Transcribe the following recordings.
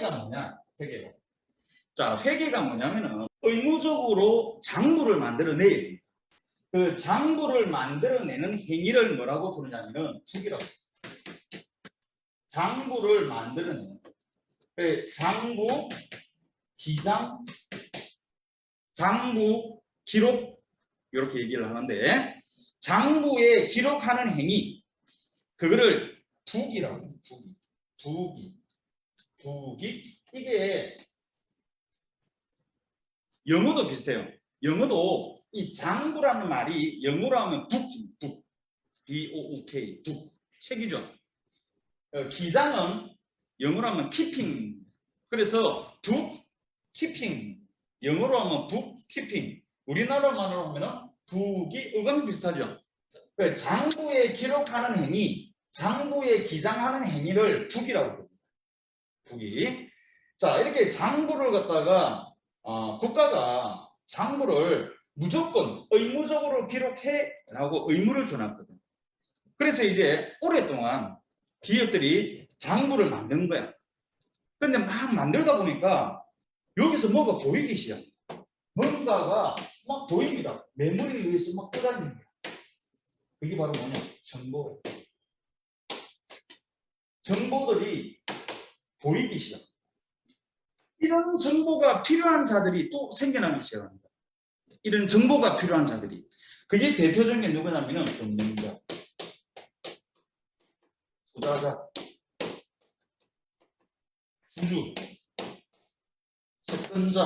회계가 뭐냐? 회계가. 자, 회계가 뭐냐면은 의무적으로 장부를 만들어내야 됩니다. 그 장부를 만들어내는 행위를 뭐라고 부르냐면은 회계라고. 장부를 만들어내는. 장부, 기장, 장부, 기록 이렇게 얘기를 하는데 장부에 기록하는 행위 그거를 부기라고 해요. 부기. 이게 영어도 비슷해요. 영어도 이 장부라는 말이 영어로 하면 북, B-O-O-K, 북, 책이죠. 기장은 영어로 하면 keeping. 그래서 북, keeping. 영어로 하면 북, keeping. 우리나라만으로 하면 북이 어감이 비슷하죠. 장부에 기록하는 행위, 장부에 기장하는 행위를 북이라고 합니다. 북이. 자, 이렇게 장부를 갖다가 국가가 장부를 무조건 의무적으로 기록해라고 의무를 줘놨거든. 그래서 이제 오랫동안 기업들이 장부를 만든 거야. 근데 막 만들다 보니까 여기서 뭐가 보이기 시작. 뭔가가 막 보입니다. 매물에 의해서 막 떠다니는 거야. 그게 바로 뭐냐? 정보. 정보들이 보이기 시작. 이런 정보가 필요한 자들이 또 생겨나기 시작합니다. 이런 정보가 필요한 자들이. 그게 대표적인 게 누구냐면은 금융자, 투자자, 주주, 채권자,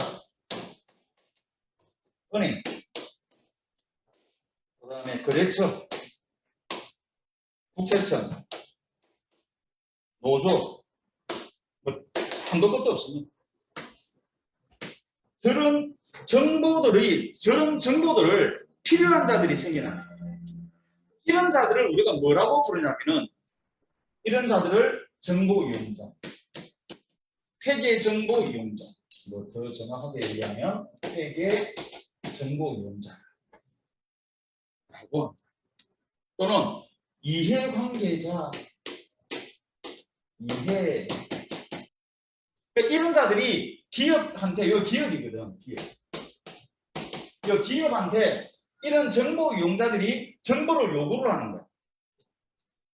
은행, 그 다음에 거래처, 국세청, 노조, 뭐 한도 끝도 없습니다. 저런 정보들을 필요한 자들이 생겨납니다. 이런 자들을 우리가 뭐라고 부르냐면은 이런 자들을 정보 이용자, 회계 정보 이용자, 뭐 더 정확하게 얘기하면 회계 정보 이용자라고 합니다. 또는 이해관계자, 그러니까 이런 자들이 기업한테, 이거 기업이거든, 기업한테 이런 정보 이용자들이 정보를 요구를 하는 거야.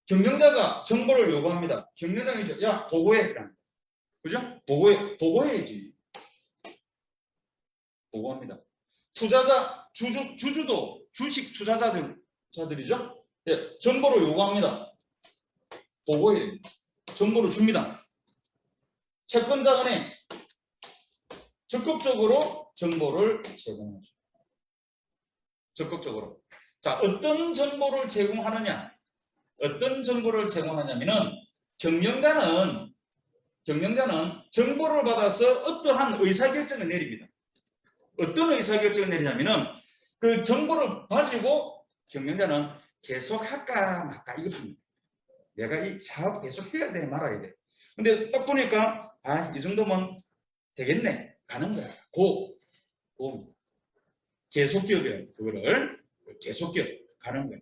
경영자가 정보를 요구합니다. 경영자가 야, 보고해. 그죠? 보고해야지. 보고합니다. 투자자, 주주도 주식 투자자들이죠? 예, 정보를 요구합니다. 보고해. 정보를 줍니다. 채권자 은행 적극적으로 정보를 제공하죠. 적극적으로. 자, 어떤 정보를 제공하느냐? 어떤 정보를 제공하냐면은 경영자는 정보를 받아서 어떠한 의사결정을 내립니다. 어떤 의사결정을 내리냐면은 그 정보를 가지고 경영자는 계속 할까 말까 이거 합니다. 내가 이 사업 계속 해야 돼 말아야 돼. 근데 딱 보니까 이 정도면 되겠네. 가는 거야. 계속기업이에요. 그거를 계속기업 가는 거예요.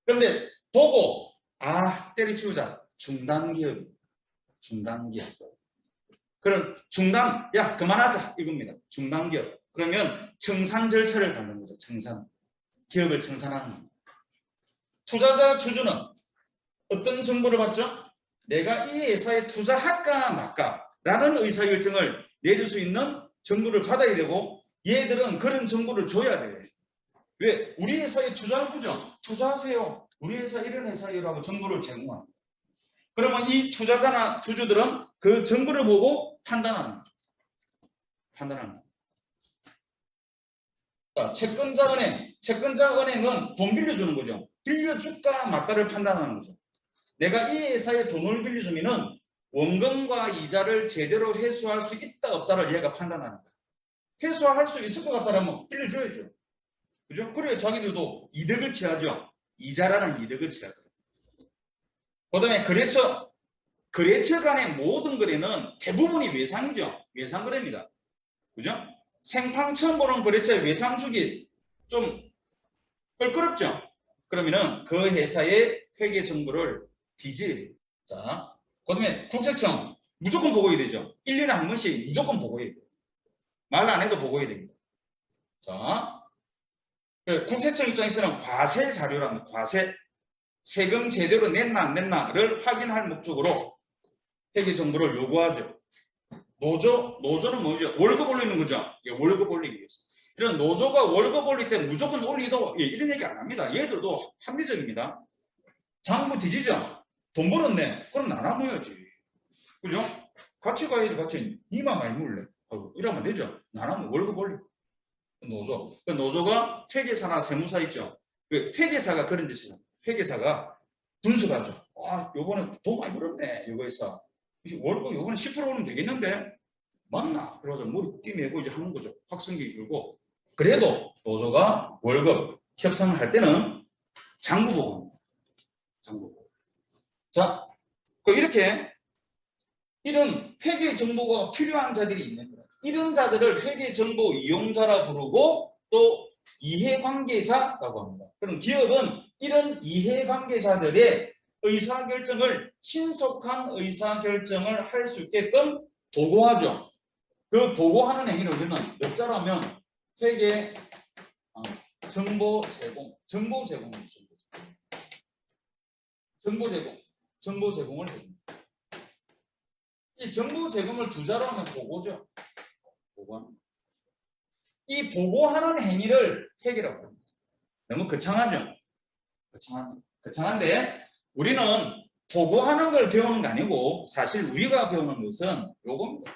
그런데 보고 때려치우자. 중단기업. 그럼 중단, 야 그만하자 이겁니다. 중단기업. 그러면 청산 절차를 밟는 거죠. 기업을 청산하는 겁니다. 투자자 주주는 어떤 정보를 받죠? 내가 이 회사에 투자할까 말까 라는 의사결정을 내릴 수 있는 정보를 받아야 되고 얘들은 그런 정보를 줘야 돼. 왜? 우리 회사에 투자할 거죠? 투자하세요. 우리 회사 이런 회사라고 정보를 제공합니다. 그러면 이 투자자나 주주들은 그 정보를 보고 판단하는 거죠. 자, 채권자 은행은 돈 빌려주는 거죠. 빌려줄까 말까를 판단하는 거죠. 내가 이 회사에 돈을 빌려주면은 원금과 이자를 제대로 회수할 수 있다 없다를 얘가 판단하는 거야. 회수할 수 있을 것 같다면 빌려줘야죠. 그죠? 그래야 자기들도 이득을 취하죠. 이자라는 이득을 취하거든요. 그 다음에 거래처 간의 모든 거래는 대부분이 외상이죠. 외상거래입니다. 그죠? 생판 처음 보는 거래처의 외상 주기 좀 껄끄럽죠? 그러면은 그 회사의 회계 정보를 뒤져야 돼요. 자, 그 다음에 국세청. 무조건 보고해야 되죠. 1년에 한 번씩 무조건 보고해야 돼요. 말 안 해도 보고해야 됩니다. 자, 국세청 입장에서는 과세 자료라는 과세, 세금 제대로 냈나 안 냈나를 확인할 목적으로 회계 정보를 요구하죠. 노조는 뭐죠? 월급 올리는 거죠. 예, 월급 올리기 위해서. 이런 노조가 월급 올릴 때 무조건 올리도 예, 이런 얘기 안 합니다. 얘들도 합리적입니다. 장부 뒤지죠? 돈 벌었네. 그럼 나눠 모여야지. 그죠? 같이 가야지, 같이. 니만 많이 물래. 이러면 되죠. 나눠 월급 올려. 노조. 그 노조가 회계사나 세무사 있죠. 그 회계사가 그런 짓을 해요. 회계사가 분석하죠. 아, 요번에 돈 많이 벌었네. 이거에서. 월급 요번에 10% 오르면 되겠는데? 맞나? 그래서 머리 띠매고 이제 하는 거죠. 확성기 들고. 그래도 노조가 월급 협상을 할 때는 장부 보고 합니다. 장부 보고. 자, 이렇게 이런 회계 정보가 필요한 자들이 있는 거예요. 이런 자들을 회계 정보 이용자라 부르고 또 이해관계자라고 합니다. 그럼 기업은 이런 이해관계자들의 의사결정을 신속한 의사결정을 할 수 있게끔 보고하죠. 그 보고하는 행위를 우리는 몇 자라면 회계 정보 제공, 정보 제공을 해줍니다. 이 정보 제공을 두 자로 하면 보고죠. 보고하는. 이 보고하는 행위를 회계라고 합니다. 너무 거창하죠? 거창한데 우리는 보고하는 걸 배우는 게 아니고 사실 우리가 배우는 것은 요겁니다.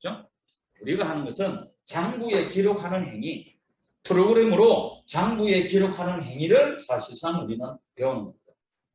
그렇죠? 우리가 하는 것은 장부에 기록하는 행위, 프로그램으로 장부에 기록하는 행위를 사실상 우리는 배우는 겁니다.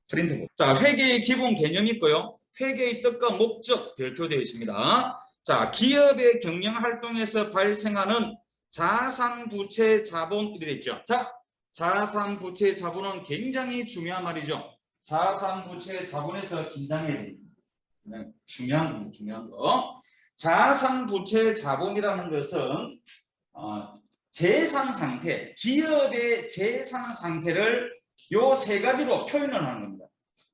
프린트. 자, 회계의 기본 개념이 있고요. 회계의 뜻과 목적 별표되어 있습니다. 자, 기업의 경영 활동에서 발생하는 자산부채 자본 이렇게 있죠. 자, 자산부채 자본은 굉장히 중요한 말이죠. 자산부채 자본에서 긴장해야 됩니다. 중요한 거. 자산부채 자본이라는 것은 재산 상태, 기업의 재산 상태를 요 세 가지로 표현을 하는 겁니다.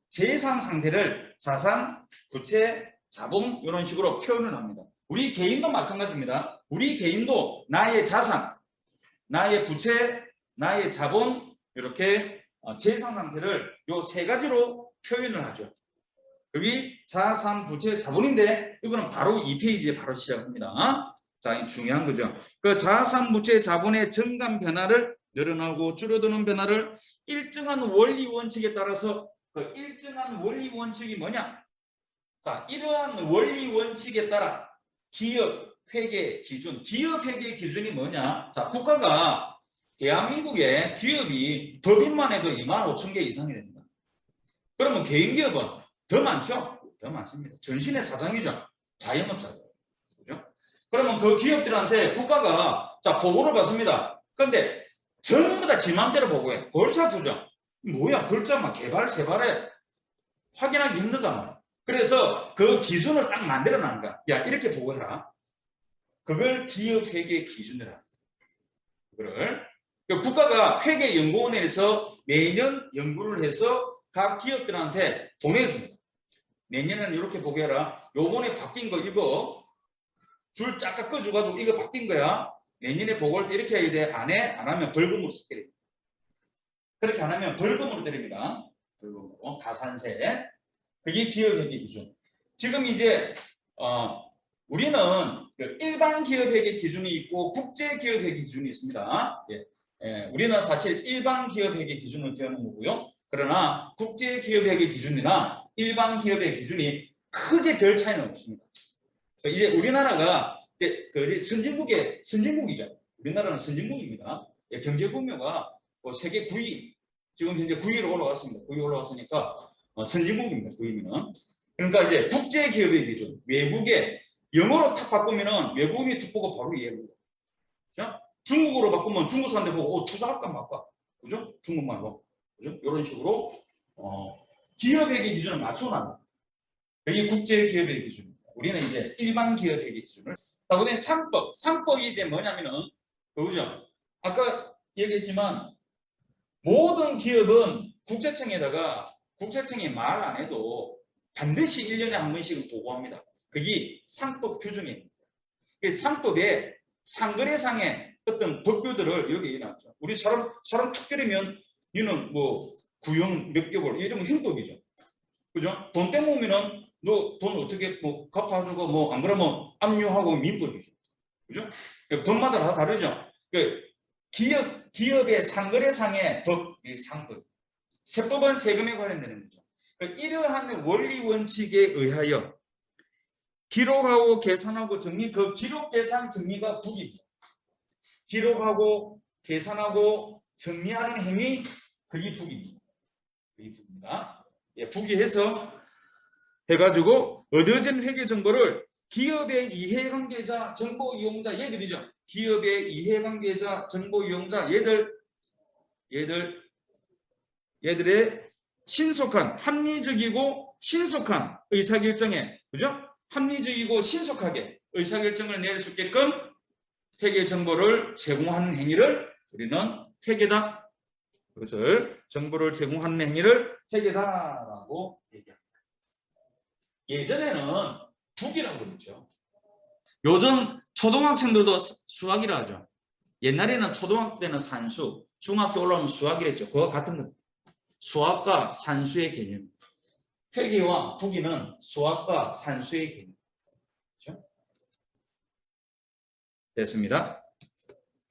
재산 상태를 자산, 부채, 자본 이런 식으로 표현을 합니다. 우리 개인도 마찬가지입니다. 우리 개인도 나의 자산, 나의 부채, 나의 자본 이렇게 재산 상태를 요 세 가지로 표현을 하죠. 여기 자산, 부채, 자본인데 이거는 바로 2페이지에 바로 시작합니다. 자, 이 중요한 거죠. 그 자산, 부채, 자본의 증감 변화를 늘어나고 줄어드는 변화를 일정한 원리 원칙에 따라서 그 일정한 원리 원칙이 뭐냐? 자, 이러한 원리 원칙에 따라 기업 회계 기준, 기업 회계 기준이 뭐냐? 자, 국가가 대한민국의 기업이 법인만 해도 25,000개 이상이 됩니다. 그러면 개인 기업은 더 많죠? 더 많습니다. 전신의 사장이죠. 자영업자죠. 그죠? 그러면 그 기업들한테 국가가 자, 보고를 받습니다. 그런데 전부 다 지 맘대로 보고해. 골치 아프죠? 뭐야, 글자만 개발 세발해. 확인하기 힘들단 말이야. 그래서 그 기준을 딱 만들어 놨는 거야. 야, 이렇게 보고해라. 그걸 기업 회계 기준이라. 그걸 국가가 회계연구원에서 매년 연구를 해서 각 기업들한테 보내줍니다. 내년에는 이렇게 보고해라. 요번에 바뀐 거 이거 줄 짝짝 꺼줘가지고 이거 바뀐 거야. 내년에 보고할 때 이렇게 해야 돼. 안 해? 안 하면 벌금으로 때립니다. 그렇게 안 하면 벌금으로 때립니다. 벌금으로. 가산세. 그게 기업회계 기준. 지금 이제 우리는 일반 기업회계 기준이 있고 국제기업회계 기준이 있습니다. 우리는 사실 일반 기업회계 기준을 배우는 거고요. 그러나 국제기업회계 기준이나 일반 기업의 기준이 크게 별 차이는 없습니다. 이제 우리나라가 선진국이죠. 우리나라는 선진국입니다. 경제 규모가 세계 9위, 지금 현재 9위로 올라왔습니다. 9위 올라왔으니까 선진국입니다. 9위는. 그러니까 이제 국제기업의 기준, 외국에 영어로 탁 바꾸면은 외국인이 탁 보고 바로 이해합니다. 그죠? 중국어로 바꾸면 중국 사람들 보고 투자할까 말까, 그죠? 중국말로, 그죠? 이런 식으로 기업회계 기준을 맞춰놔요. 이게 국제기업의 기준입니다. 우리는 이제 일반 기업회계 기준을. 자, 우리는 상법이 이제 뭐냐면은 그거죠. 아까 얘기했지만 모든 기업은 국세청에다가 국세청이 말 안 해도 반드시 1년에 한 번씩은 보고합니다. 그게 상법 규정입니다. 상법에 상거래상의 어떤 법규들을 여기 해놨죠. 우리 사람 툭 때리면 니는 뭐 구형 몇 개월 이러면 형법이죠. 그죠? 돈 떼먹으면은 너 돈 어떻게 뭐 갚아주고 뭐 안 그러면 압류하고 민법이죠. 그죠? 법마다 다 다르죠. 기업의 상거래상의 법, 상법. 세법은 세금에 관련되는 거죠. 이러한 원리 원칙에 의하여 기록하고 계산하고 정리, 그 기록, 계산, 정리가 북입니다. 기록하고 계산하고 정리하는 행위, 그게 북입니다. 그게 북입니다. 예, 북이 해가지고 얻어진 회계 정보를 기업의 이해관계자, 정보 이용자, 얘들이죠. 기업의 이해관계자, 정보 이용자, 얘들의 신속한, 합리적이고 신속한 의사결정에, 그죠? 합리적이고 신속하게 의사결정을 내릴 수 있게끔 회계 정보를 제공하는 행위를 우리는 회계다. 그것을 정보를 제공하는 행위를 회계다라고 얘기합니다. 예전에는 북이라고 그랬죠. 요즘 초등학생들도 수학이라 하죠. 옛날에는 초등학교 때는 산수, 중학교 올라오면 수학이랬죠. 그거 같은 겁니다. 수학과 산수의 개념. 회계와 북이는 수학과 산수의 개념. 그렇죠? 됐습니다.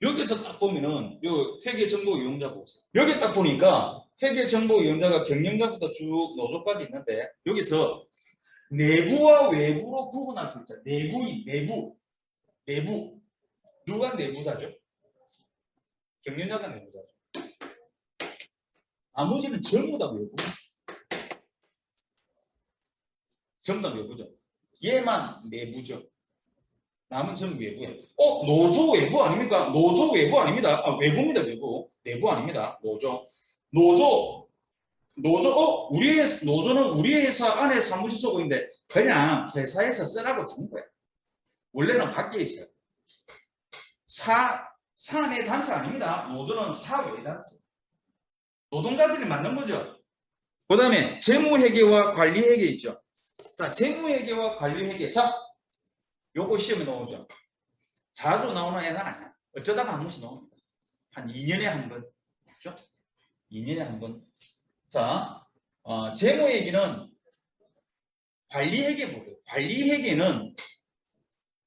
여기서 딱 보면은 요 회계 정보 이용자 보세요. 여기 딱 보니까 회계 정보 이용자가 경영자부터 쭉 노조까지 있는데 여기서 내부와 외부로 구분할 수 있죠. 내부. 누가 내부자죠? 경영자가 내부자죠. 나머지는 전부 다 외부. 전부 다 외부죠. 얘만 내부죠. 남은 전부 외부예요. 노조 외부 아닙니까? 노조 외부 아닙니다. 외부입니다. 외부. 내부 아닙니다. 노조. 노조는 우리 회사 안에 사무실 쓰고 있는데 그냥 회사에서 쓰라고 준 거예요. 원래는 밖에 있어요. 사내 단체 아닙니다. 노조는 사외 단체. 노동자들이 만든 거죠. 그 다음에 재무회계와 관리회계 있죠. 자, 재무회계와 관리회계. 자, 요거 시험에 나오죠. 자주 나오는 애는 아니야. 어쩌다가 한 번씩 나옵니다. 한 2년에 한 번. 그렇죠? 2년에 한 번. 자, 재무회계는 관리회계보다 관리회계는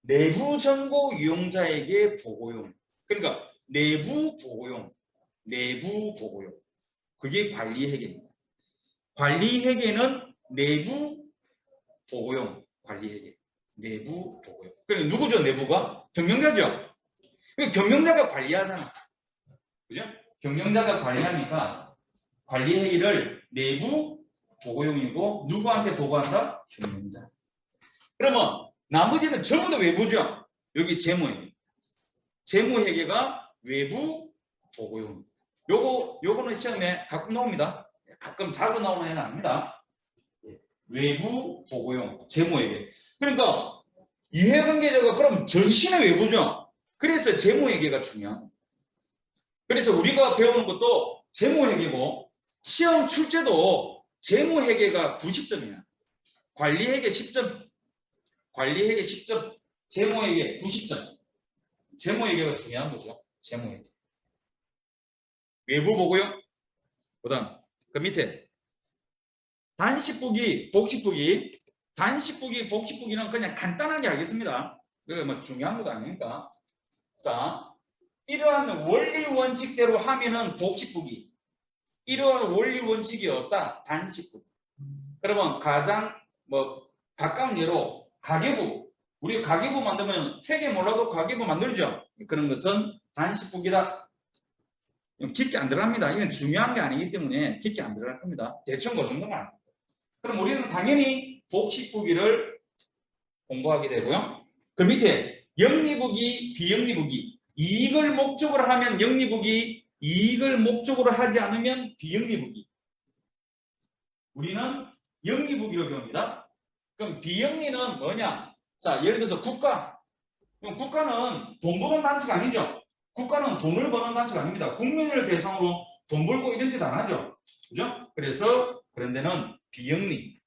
내부 정보 이용자에게 보고용. 그러니까 내부 보고용. 그게 관리회계입니다. 관리회계는 내부 보고용. 관리회계. 내부 보고용. 그러니까 누구죠? 내부가? 경영자죠. 경영자가 관리하잖아. 그죠? 경영자가 관리하니까 관리회의를 내부 보고용이고 누구한테 보고한다? 경영자. 그러면 나머지는 전부 다 외부죠. 여기 재무회계. 재무회계가 외부 보고용. 요거는 시험에 가끔 나옵니다. 가끔 자주 나오는 애는 아닙니다. 외부 보고용, 재무회계. 그러니까 이해관계자가 그럼 전신의 외부죠. 그래서 재무회계가 중요한. 그래서 우리가 배우는 것도 재무회계고 시험 출제도 재무회계가 90점이야. 관리회계 10점. 관리회계 10점. 재무회계 90점. 재무회계가 중요한 거죠. 재무회계. 외부 보고용. 그다음 그 밑에 단식부기, 복식부기. 단식부기, 복식부기는 그냥 간단하게 하겠습니다. 그게 뭐 중요한 것도 아니니까. 자, 이러한 원리 원칙대로 하면은 복식부기. 이러한 원리 원칙이 없다. 단식부기. 그러면 가장 가까운 예로 가계부. 우리 가계부 만들면 회계 몰라도 가계부 만들죠. 그런 것은 단식부기다. 깊게 안 들어갑니다. 이건 중요한 게 아니기 때문에 깊게 안 들어갈 겁니다. 대충 그 정도만 합니다. 그럼 우리는 당연히 복식부기를 공부하게 되고요. 그 밑에 영리부기, 비영리부기. 이익을 목적으로 하면 영리부기, 이익을 목적으로 하지 않으면 비영리부기. 우리는 영리부기로 배웁니다. 그럼 비영리는 뭐냐? 자, 예를 들어서 국가. 국가는 돈 버는 단체가 아니죠. 국가는 돈을 버는 단체가 아닙니다. 국민을 대상으로 돈 벌고 이런 짓 안 하죠. 그죠? 그래서 그런 데는 비영리.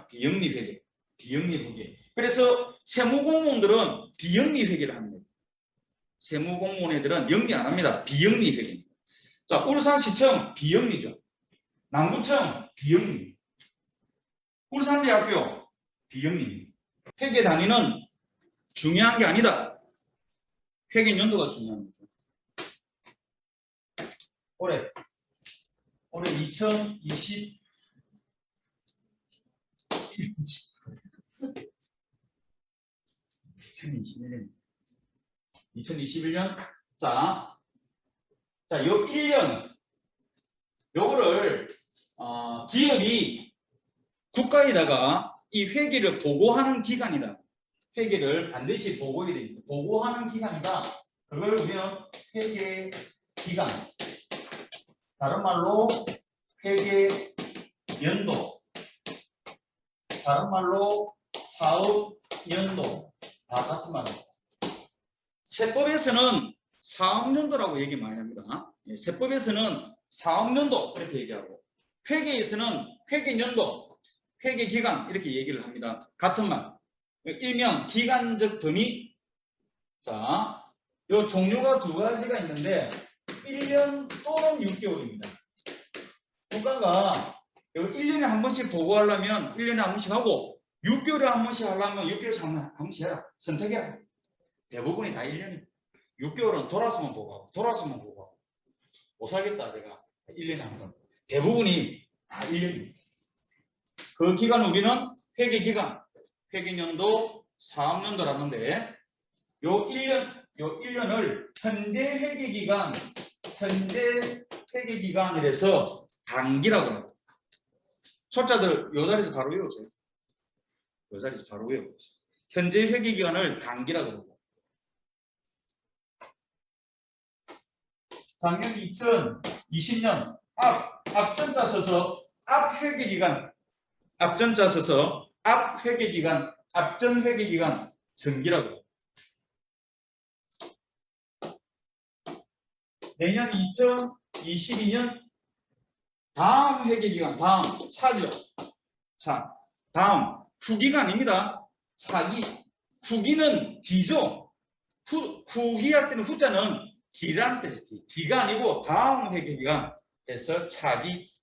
비영리 회계, 비영리 회계. 그래서 세무공무원들은 비영리 회계를 합니다. 세무공무원 애들은 영리 안 합니다. 비영리 회계입니다. 자, 울산시청 비영리죠. 남구청 비영리. 울산대학교 비영리. 회계 단위는 중요한 게 아니다. 회계 연도가 중요한 거죠. 올해 2020 2021년 자, 요 1년 요거를 기업이 국가에다가 이 회계를 보고하는 기간이다. 회계를 반드시 보고해야 됩니다. 보고하는 기간이다. 그걸 우리는 회계 기간, 다른 말로 회계 연도, 다른 말로 사업 연도, 다 같은 말입니다. 세법에서는 사업연도라고 얘기 많이 합니다. 세법에서는 사업연도 이렇게 얘기하고, 회계에서는 회계연도, 회계기간 이렇게 얘기를 합니다. 같은 말. 일명 기간적 범위. 자, 요 종류가 두 가지가 있는데 1년 또는 6개월입니다. 국가가 1년에 한 번씩 보고하려면 1년에 한 번씩 하고 6개월에 한 번씩 하려면 6개월에 한 번씩 해라. 선택해라. 대부분이 다 1년입니다. 6개월은 돌아서만 보고하고 돌아서만 보고하고 못 살겠다 내가 1년에 한 번. 대부분이 다 1년입니다. 그 기간을 우리는 회계기간, 회계연도, 사업연도라는데 요 1년을 현재 회계기간이라서 단기라고 합니다. 초짜들 요 자리에서 바로 외우세요. 요 자리에서 바로 외우세요. 현재 회계기간을 단기라고 합니다. 작년 2020년 앞전자 써서 앞회계기간, 앞전자 써서 앞회계기간, 앞전회계기간 정기라고. 내년 2022년 다음 회계기간, 다음 차죠. 차, 다음 후기가 아닙니다. 차기. 후기는 뒤죠. 후기할 때는 후자는 기라는 뜻이지. 기가 아니고 다음 회계기간에서 차기.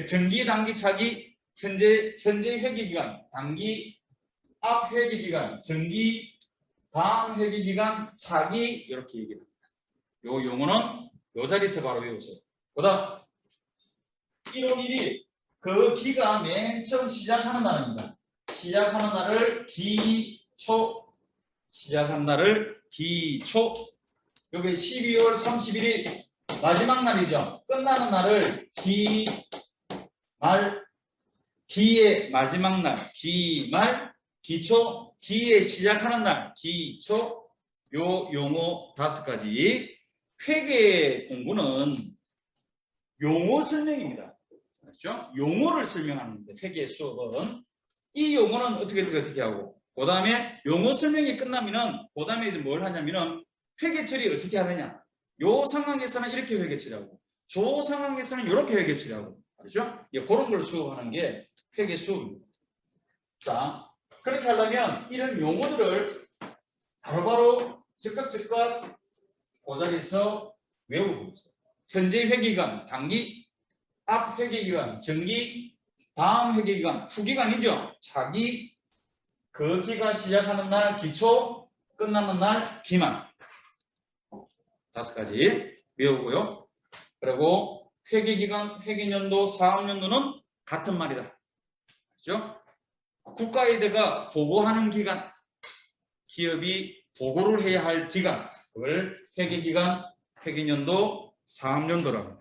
정기, 단기, 차기, 현재 회계기간, 단기, 앞 회계기간, 정기, 다음 회계기간, 차기 이렇게 얘기합니다. 요 용어는 요 자리에서 바로 외우세요. 보다 1월 1일 그 기가 맨 처음 시작하는 날입니다. 시작하는 날을 기초, 시작한 날을 기초. 여기 12월 31일 마지막 날이죠. 끝나는 날을 기말, 기의 마지막 날, 기말, 기초, 기의 시작하는 날, 기초. 요 용어 5가지. 회계 공부는 용어 설명입니다. 그렇죠? 용어를 설명하는데 회계 수업은 이 용어는 어떻게 하고, 그 다음에 용어 설명이 끝나면은 그 다음에 이제 뭘 하냐면은 회계 처리 어떻게 하느냐. 요 상황에서는 이렇게 회계 처리하고, 저 상황에서는 이렇게 회계 처리하고, 그렇죠? 그런 걸 수업하는 게 회계 수업입니다. 자, 그렇게 하려면 이런 용어들을 바로바로 즉각 그 자리에서 외우고 있어요. 현재 회계기간, 단기, 앞 회계기간, 정기, 다음 회계기간, 후기간이죠. 차기, 그 기간 시작하는 날 기초, 끝나는 날 기말. 5가지 외우고요. 그리고 회계기간, 회계연도, 사업연도는 같은 말이다. 그렇죠? 국가에다가 보고하는 기간, 기업이 보고를 해야 할 기간, 그걸 회계기간, 회계연도, 사업연도라고 합니다.